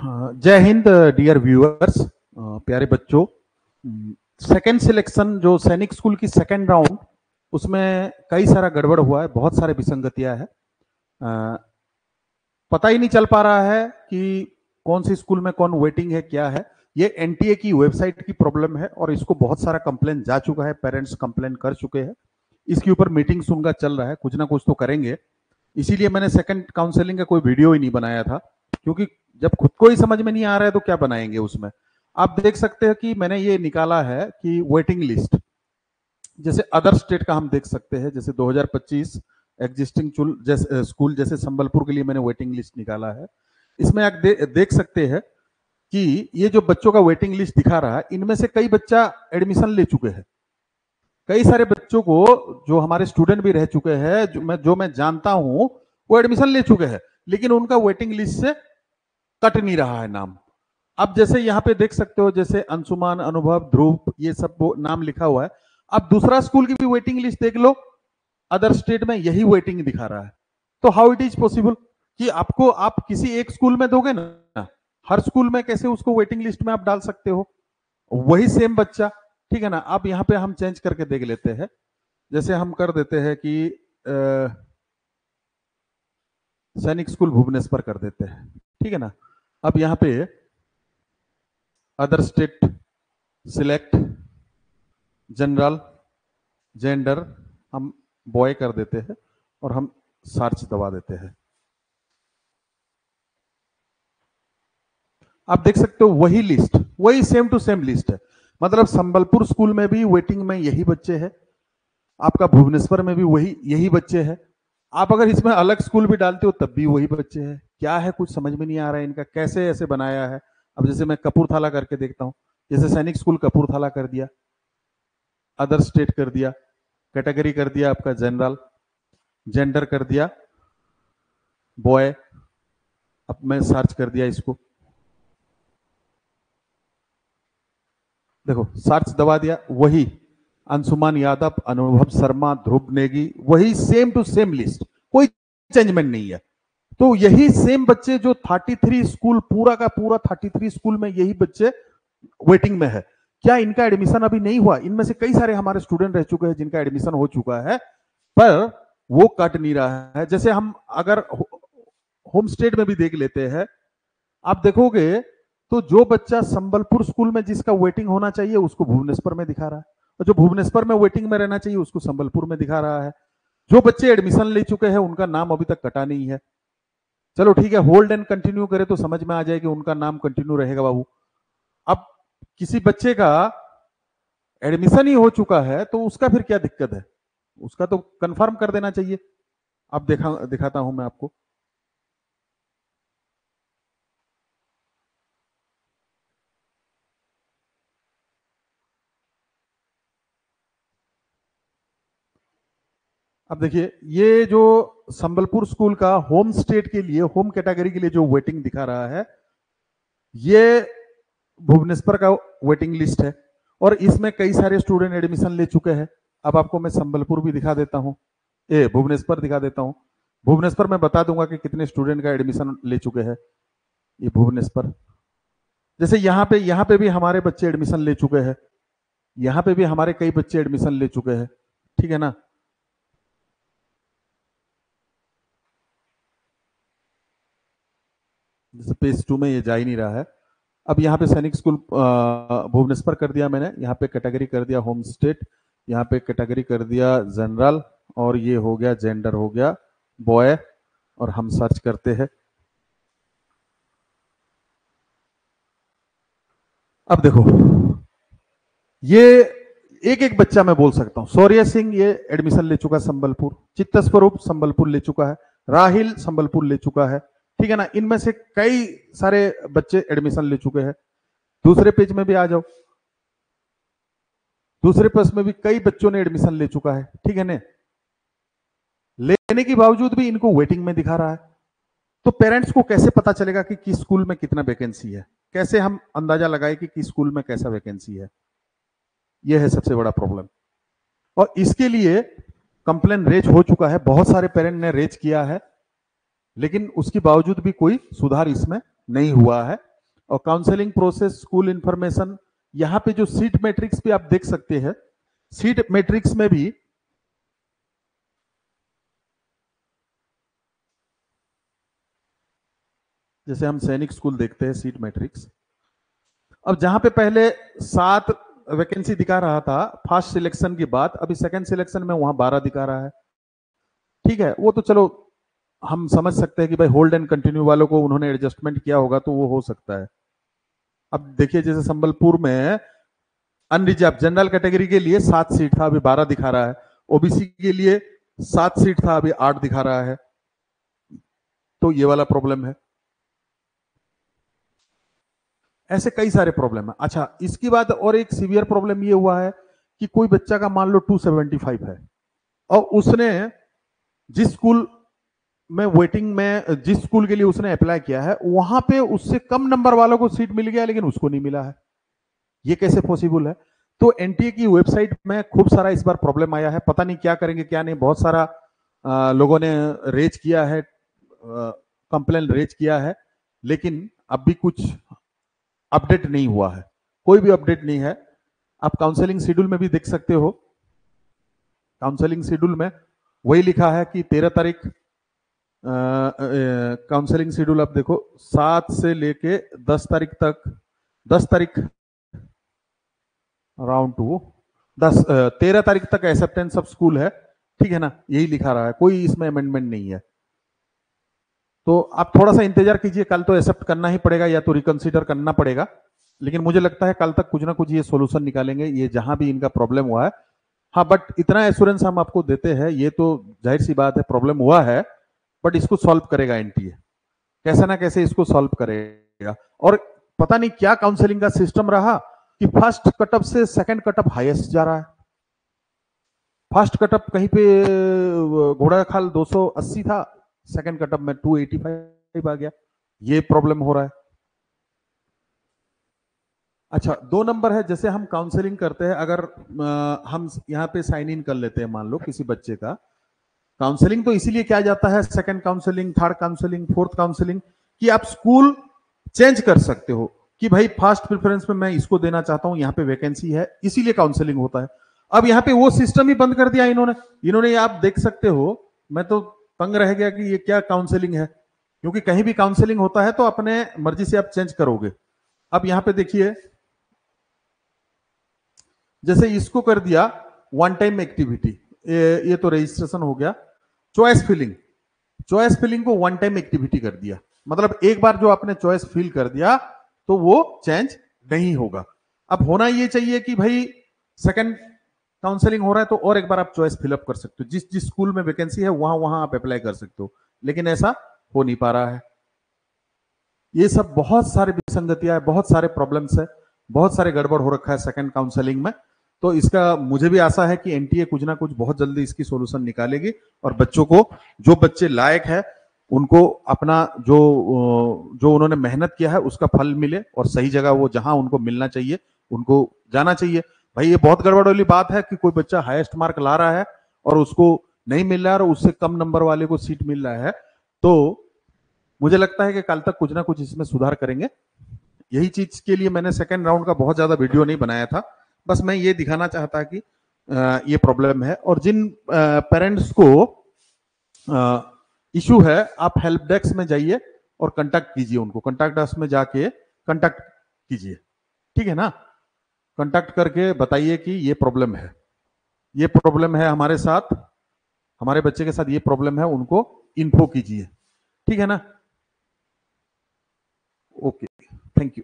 जय Hind dear viewers, प्यारे बच्चों। सेकंड सिलेक्शन जो सैनिक स्कूल की सेकंड राउंड, उसमें कई सारा गड़बड़ हुआ है, बहुत सारे विसंगतियां है। पता ही नहीं चल पा रहा है कि कौन सी स्कूल में कौन वेटिंग है, क्या है। ये एनटीए की वेबसाइट की प्रॉब्लम है और इसको बहुत सारा कंप्लेन जा चुका है, पेरेंट्स कंप्लेन कर चुके हैं। इसके ऊपर मीटिंग उनका चल रहा है, कुछ ना कुछ तो करेंगे। इसीलिए मैंने सेकंड काउंसलिंग का कोई वीडियो ही नहीं बनाया था, क्योंकि जब खुद को ही समझ में नहीं आ रहा है तो क्या बनाएंगे उसमें। आप देख सकते हैं कि मैंने ये निकाला है कि वेटिंग लिस्ट, जैसे अदर स्टेट का हम देख सकते हैं, जैसे 2025 एग्जिस्टिंग स्कूल जैसे संबलपुर के लिए मैंने वेटिंग लिस्ट निकाला है। इसमें आप देख सकते हैं कि ये जो बच्चों का वेटिंग लिस्ट दिखा रहा है, इनमें से कई बच्चा एडमिशन ले चुके हैं। कई सारे बच्चों को जो हमारे स्टूडेंट भी रह चुके हैं, जो मैं जानता हूं, वो एडमिशन ले चुके हैं, लेकिन उनका वेटिंग लिस्ट से कट नहीं रहा है नाम। अब जैसे यहाँ पे देख सकते हो, जैसे अंशुमान, अनुभव, ध्रुव, ये सब नाम लिखा हुआ है। अब दूसरा स्कूल की भी वेटिंग लिस्ट देख लो, अदर स्टेट में यही वेटिंग दिखा रहा है। तो हाउ इट इज पॉसिबल कि आपको आप किसी एक स्कूल में दोगे ना, हर स्कूल में कैसे उसको वेटिंग लिस्ट में आप डाल सकते हो? वही सेम बच्चा, ठीक है ना। अब यहाँ पे हम चेंज करके देख लेते हैं। जैसे हम कर देते हैं कि सैनिक स्कूल भुवनेश्वर कर देते हैं, ठीक है ना। अब यहाँ पे other state select, general, gender हम बॉय कर देते हैं और हम सर्च दबा देते हैं। आप देख सकते हो वही लिस्ट, वही सेम टू सेम लिस्ट है। मतलब संबलपुर स्कूल में भी वेटिंग में यही बच्चे हैं, आपका भुवनेश्वर में भी वही यही बच्चे हैं। आप अगर इसमें अलग स्कूल भी डालते हो तब भी वही बच्चे हैं। क्या है, कुछ समझ में नहीं आ रहा है इनका, कैसे ऐसे बनाया है। अब जैसे मैं कपूरथला करके देखता हूं, जैसे सैनिक स्कूल कपूरथला कर दिया, अदर स्टेट कर दिया, कैटेगरी कर दिया आपका जनरल, जेंडर कर दिया बॉय। अब मैं सर्च कर दिया इसको, देखो सर्च दबा दिया, वही अंशुमान यादव, अनुभव शर्मा, ध्रुव नेगी, वही सेम टू सेम लिस्ट, कोई चेंजमेंट नहीं है। तो यही सेम बच्चे जो 33 स्कूल, पूरा का पूरा 33 स्कूल में यही बच्चे वेटिंग में है। क्या इनका एडमिशन अभी नहीं हुआ? इनमें से कई सारे हमारे स्टूडेंट रह चुके हैं जिनका एडमिशन हो चुका है, पर वो कट नहीं रहा है। जैसे हम अगर होम स्टेट में भी देख लेते हैं, आप देखोगे तो जो बच्चा संबलपुर स्कूल में जिसका वेटिंग होना चाहिए उसको भुवनेश्वर में दिखा रहा है, और जो भुवनेश्वर में वेटिंग में रहना चाहिए उसको संबलपुर में दिखा रहा है। जो बच्चे एडमिशन ले चुके हैं उनका नाम अभी तक कटा नहीं है। चलो ठीक है, होल्ड एंड कंटिन्यू करें तो समझ में आ जाएगी, उनका नाम कंटिन्यू रहेगा बाबू। अब किसी बच्चे का एडमिशन ही हो चुका है तो उसका फिर क्या दिक्कत है? उसका तो कंफर्म कर देना चाहिए। अब दिखाता हूं मैं आपको। अब देखिए, ये जो संबलपुर स्कूल का होम स्टेट के लिए, होम कैटेगरी के लिए जो वेटिंग दिखा रहा है, ये भुवनेश्वर का वेटिंग लिस्ट है और इसमें कई सारे स्टूडेंट एडमिशन ले चुके हैं। अब आपको मैं संबलपुर भी दिखा देता हूं, भुवनेश्वर दिखा देता हूं। भुवनेश्वर में बता दूंगा कि कितने स्टूडेंट का एडमिशन ले चुके हैं। ये भुवनेश्वर, जैसे यहाँ पे भी हमारे बच्चे एडमिशन ले चुके हैं, यहाँ पे भी हमारे कई बच्चे एडमिशन ले चुके हैं, ठीक है ना। जैसे पेज 2 में ये जा ही नहीं रहा है। अब यहाँ पे सैनिक स्कूल भुवनेश्वर कर दिया मैंने, यहाँ पे कैटेगरी कर दिया होम स्टेट, यहाँ पे कैटेगरी कर दिया जनरल, और ये हो गया जेंडर, हो गया बॉय, और हम सर्च करते हैं। अब देखो, ये एक एक बच्चा मैं बोल सकता हूं। सौर्य सिंह ये एडमिशन ले चुका है संबलपुर, चित्त स्वरूप संबलपुर ले चुका है, राहिल संबलपुर ले चुका है, ठीक है ना। इनमें से कई सारे बच्चे एडमिशन ले चुके हैं। दूसरे पेज में भी आ जाओ, दूसरे पेज में भी कई बच्चों ने एडमिशन ले चुका है, ठीक है ना। लेने के बावजूद भी इनको वेटिंग में दिखा रहा है। तो पेरेंट्स को कैसे पता चलेगा कि किस स्कूल में कितना वैकेंसी है? कैसे हम अंदाजा लगाए कि किस स्कूल में कैसा वैकेंसी है? यह है सबसे बड़ा प्रॉब्लम। और इसके लिए कंप्लेन रेज हो चुका है, बहुत सारे पेरेंट ने रेज किया है, लेकिन उसके बावजूद भी कोई सुधार इसमें नहीं हुआ है। और काउंसलिंग प्रोसेस, स्कूल इंफॉर्मेशन, यहां पे जो सीट मैट्रिक्स भी आप देख सकते हैं, सीट मैट्रिक्स में भी जैसे हम सैनिक स्कूल देखते हैं सीट मैट्रिक्स, अब जहां पे पहले 7 वैकेंसी दिखा रहा था फर्स्ट सिलेक्शन के बाद, अभी सेकंड सिलेक्शन में वहां 12 दिखा रहा है। ठीक है, वो तो चलो हम समझ सकते हैं कि भाई होल्ड एंड कंटिन्यू वालों को उन्होंने एडजस्टमेंट किया होगा, तो वो हो सकता है। अब देखिए जैसे संबलपुर में अनरिजर्व जनरल कैटेगरी के लिए 7 सीट था, अभी 12 दिखा रहा है। ओबीसी के लिए 7 सीट था, अभी 8 दिखा रहा है। तो ये वाला प्रॉब्लम है। ऐसे कई सारे प्रॉब्लम है। अच्छा, इसके बाद और एक सीवियर प्रॉब्लम ये हुआ है कि कोई बच्चा का मान लो 275 है और उसने जिस स्कूल में वेटिंग में, जिस स्कूल के लिए उसने अप्लाई किया है वहां पे उससे कम नंबर वालों को सीट मिल गया लेकिन उसको नहीं मिला है। ये कैसे पॉसिबल है? तो एनटीए की वेबसाइट में खूब सारा इस बार प्रॉब्लम आया है, पता नहीं क्या करेंगे क्या नहीं। बहुत सारा लोगों ने रेज किया है, कंप्लेन रेज किया है, लेकिन अब भी कुछ अपडेट नहीं हुआ है, कोई भी अपडेट नहीं है। आप काउंसलिंग शेड्यूल में भी देख सकते हो, काउंसलिंग शेड्यूल में वही लिखा है कि 13 तारीख काउंसलिंग शेड्यूल आप देखो 7 से लेके 10 तारीख तक, 10 तारीख राउंड टू 13 तारीख तक एक्सेप्टेंस ऑफ स्कूल है। ठीक है ना, यही लिखा रहा है, कोई इसमें अमेंडमेंट नहीं है। तो आप थोड़ा सा इंतजार कीजिए, कल तो एक्सेप्ट करना ही पड़ेगा या तो रिकंसीडर करना पड़ेगा, लेकिन मुझे लगता है कल तक कुछ ना कुछ ये सोल्यूशन निकालेंगे, ये जहां भी इनका प्रॉब्लम हुआ है। हाँ, बट इतना एश्योरेंस हम आपको देते हैं, ये तो जाहिर सी बात है प्रॉब्लम हुआ है, बट इसको सॉल्व करेगा एनटीए, कैसे ना कैसे इसको सॉल्व करेगा। और पता नहीं क्या काउंसलिंग का सिस्टम रहा कि फर्स्ट कटअप से सेकंड कटअप हाईएस्ट जा रहा है। फर्स्ट कटअप कहीं पे घोड़ा खाल 280 था, सेकंड कटअप में 285 आ गया। ये प्रॉब्लम हो रहा है। अच्छा, 2 नंबर है, जैसे हम काउंसलिंग करते हैं, अगर हम यहाँ पे साइन इन कर लेते हैं मान लो किसी बच्चे का, काउंसलिंग तो इसीलिए किया जाता है, second counselling, third counselling, fourth counselling, कि आप स्कूल चेंज कर सकते हो कि भाई फर्स्ट प्रेफरेंस में मैं इसको देना चाहता हूं, यहाँ पे वैकेंसी है, इसीलिए काउंसलिंग होता है। अब यहाँ पे वो सिस्टम ही बंद कर दिया इन्होंने आप देख सकते हो, मैं तो तंग रह गया कि ये क्या काउंसलिंग है, क्योंकि कहीं भी काउंसलिंग होता है तो अपने मर्जी से आप चेंज करोगे। अब यहाँ पे देखिए, जैसे इसको कर दिया वन टाइम एक्टिविटी, ये तो रजिस्ट्रेशन हो गया। चॉइस फिलिंग, चॉइस फिलिंग को वन टाइम एक्टिविटी कर दिया, मतलब एक बार जो आपने चॉइस फिल कर दिया तो वो चेंज नहीं होगा। अब होना ये चाहिए कि भाई सेकंड काउंसलिंग हो रहा है तो और एक बार आप चॉइस फिलअप कर सकते हो, जिस जिस स्कूल में वैकेंसी है वहां वहां आप अप्लाई कर सकते हो, लेकिन ऐसा हो नहीं पा रहा है। ये सब बहुत सारे विसंगतियां है, बहुत सारे प्रॉब्लम्स है, बहुत सारे गड़बड़ हो रखा है सेकंड काउंसलिंग में। तो इसका मुझे भी आशा है कि एनटीए कुछ ना कुछ बहुत जल्दी इसकी सॉल्यूशन निकालेगी और बच्चों को, जो बच्चे लायक है उनको अपना जो जो उन्होंने मेहनत किया है उसका फल मिले और सही जगह वो जहां उनको मिलना चाहिए उनको जाना चाहिए। भाई ये बहुत गड़बड़ वाली बात है कि कोई बच्चा हाईएस्ट मार्क ला रहा है और उसको नहीं मिल रहा है और उससे कम नंबर वाले को सीट मिल रहा है। तो मुझे लगता है कि कल तक कुछ ना कुछ इसमें सुधार करेंगे। यही चीज के लिए मैंने सेकेंड राउंड का बहुत ज्यादा वीडियो नहीं बनाया था, बस मैं ये दिखाना चाहता कि ये प्रॉब्लम है। और जिन पेरेंट्स को इशू है, आप हेल्प डेस्क में जाइए और कांटेक्ट कीजिए, उनको कांटेक्ट डेस्क में जाके कांटेक्ट कीजिए, ठीक है ना। कांटेक्ट करके बताइए कि ये प्रॉब्लम है, ये प्रॉब्लम है हमारे साथ, हमारे बच्चे के साथ ये प्रॉब्लम है, उनको इन्फो कीजिए, ठीक है ना। Okay, thank you.